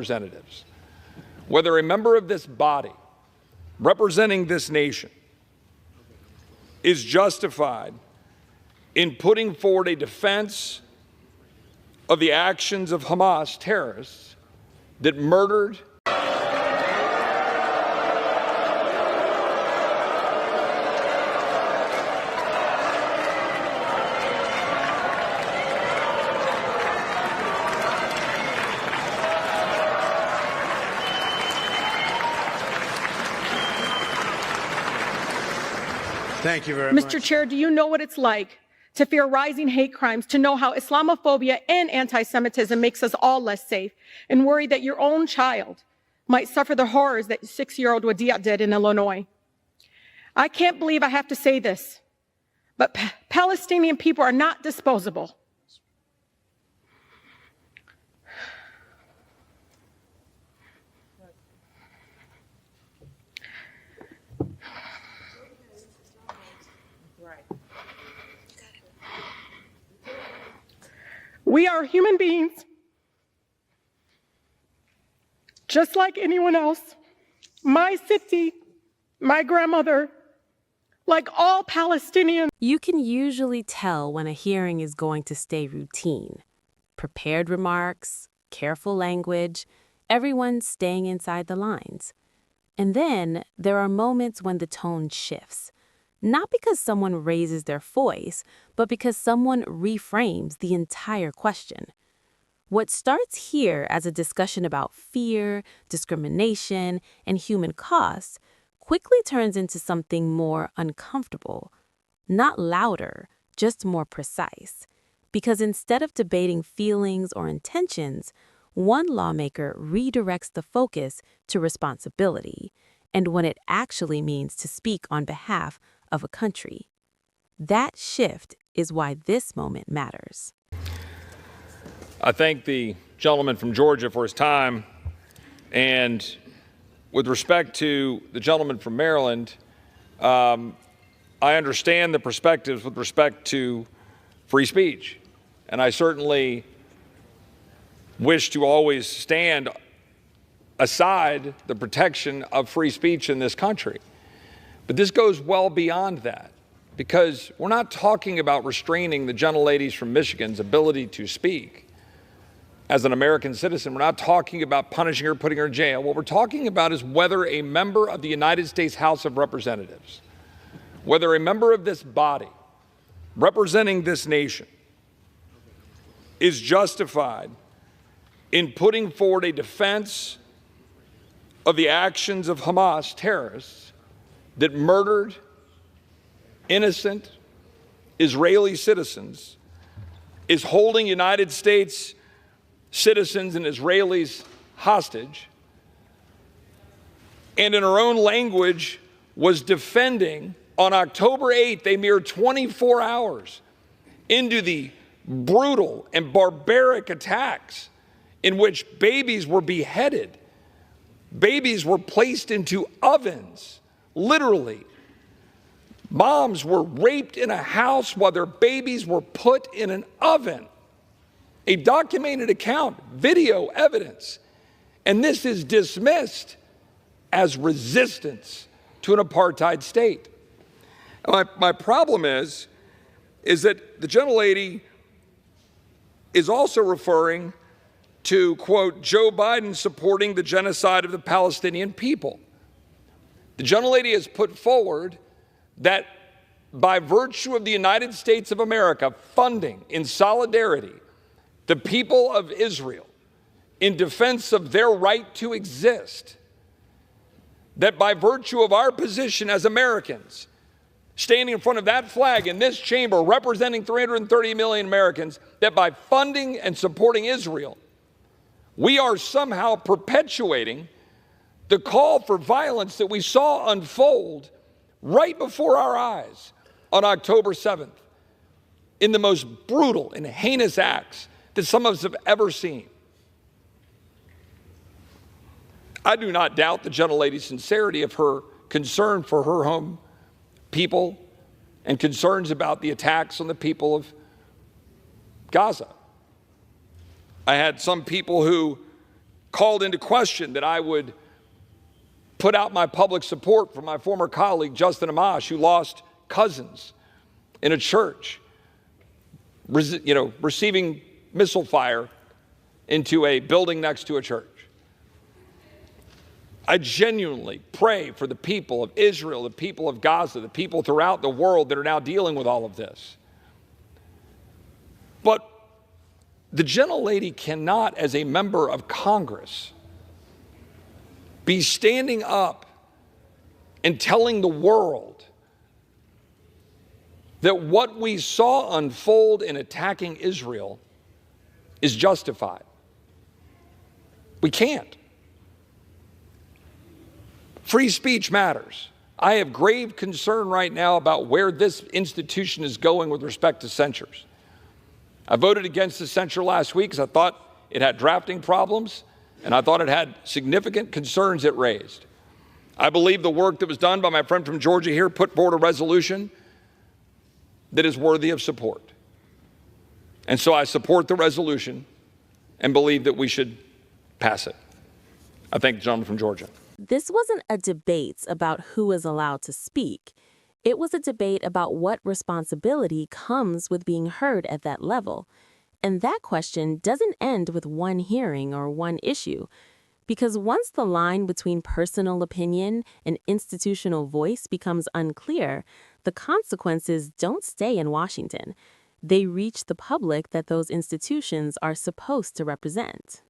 Representatives, whether a member of this body representing this nation is justified in putting forward a defense of the actions of Hamas terrorists that murdered Thank you very much. Mr. Chair, do you know what it's like to fear rising hate crimes, to know how Islamophobia and anti-Semitism makes us all less safe, and worry that your own child might suffer the horrors that 6-year-old Wadia did in Illinois? I can't believe I have to say this, but Palestinian people are not disposable. We are human beings, just like anyone else. My city, my grandmother, like all Palestinians. You can usually tell when a hearing is going to stay routine. Prepared remarks, careful language, everyone staying inside the lines. And then there are moments when the tone shifts. Not because someone raises their voice, but because someone reframes the entire question. What starts here as a discussion about fear, discrimination, and human costs quickly turns into something more uncomfortable. Not louder, just more precise. Because instead of debating feelings or intentions, one lawmaker redirects the focus to responsibility and when it actually means to speak on behalf of a country. That shift is why this moment matters. I thank the gentleman from Georgia for his time, and with respect to the gentleman from Maryland, I understand the perspectives with respect to free speech, and I certainly wish to always stand aside the protection of free speech in this country. But this goes well beyond that, because we're not talking about restraining the gentleladies from Michigan's ability to speak as an American citizen. We're not talking about punishing her, putting her in jail. What we're talking about is whether a member of the United States House of Representatives, whether a member of this body representing this nation is justified in putting forward a defense of the actions of Hamas terrorists that murdered innocent Israeli citizens, is holding United States citizens and Israelis hostage, and in her own language was defending on October 8th, a mere 24 hours into the brutal and barbaric attacks in which babies were beheaded, babies were placed into ovens. Literally, moms were raped in a house while their babies were put in an oven. A documented account, video evidence. And this is dismissed as resistance to an apartheid state. My problem is that the gentlelady is also referring to, quote, Joe Biden supporting the genocide of the Palestinian people. The gentlelady has put forward that by virtue of the United States of America funding in solidarity the people of Israel in defense of their right to exist, that by virtue of our position as Americans, standing in front of that flag in this chamber representing 330 million Americans, that by funding and supporting Israel, we are somehow perpetuating the call for violence that we saw unfold right before our eyes on October 7th in the most brutal and heinous acts that some of us have ever seen. I do not doubt the gentlelady's sincerity of her concern for her home people and concerns about the attacks on the people of Gaza. I had some people who called into question that I would put out my public support for my former colleague, Justin Amash, who lost cousins in a church, receiving missile fire into a building next to a church. I genuinely pray for the people of Israel, the people of Gaza, the people throughout the world that are now dealing with all of this. But the gentlelady cannot, as a member of Congress, be standing up and telling the world that what we saw unfold in attacking Israel is justified. We can't. Free speech matters. I have grave concern right now about where this institution is going with respect to censures. I voted against the censure last week because I thought it had drafting problems, and I thought it had significant concerns it raised. I believe the work that was done by my friend from Georgia here put forward a resolution that is worthy of support. And so I support the resolution and believe that we should pass it. I thank the gentleman from Georgia. This wasn't a debate about who is allowed to speak. It was a debate about what responsibility comes with being heard at that level. And that question doesn't end with one hearing or one issue. Because once the line between personal opinion and institutional voice becomes unclear, the consequences don't stay in Washington. They reach the public that those institutions are supposed to represent.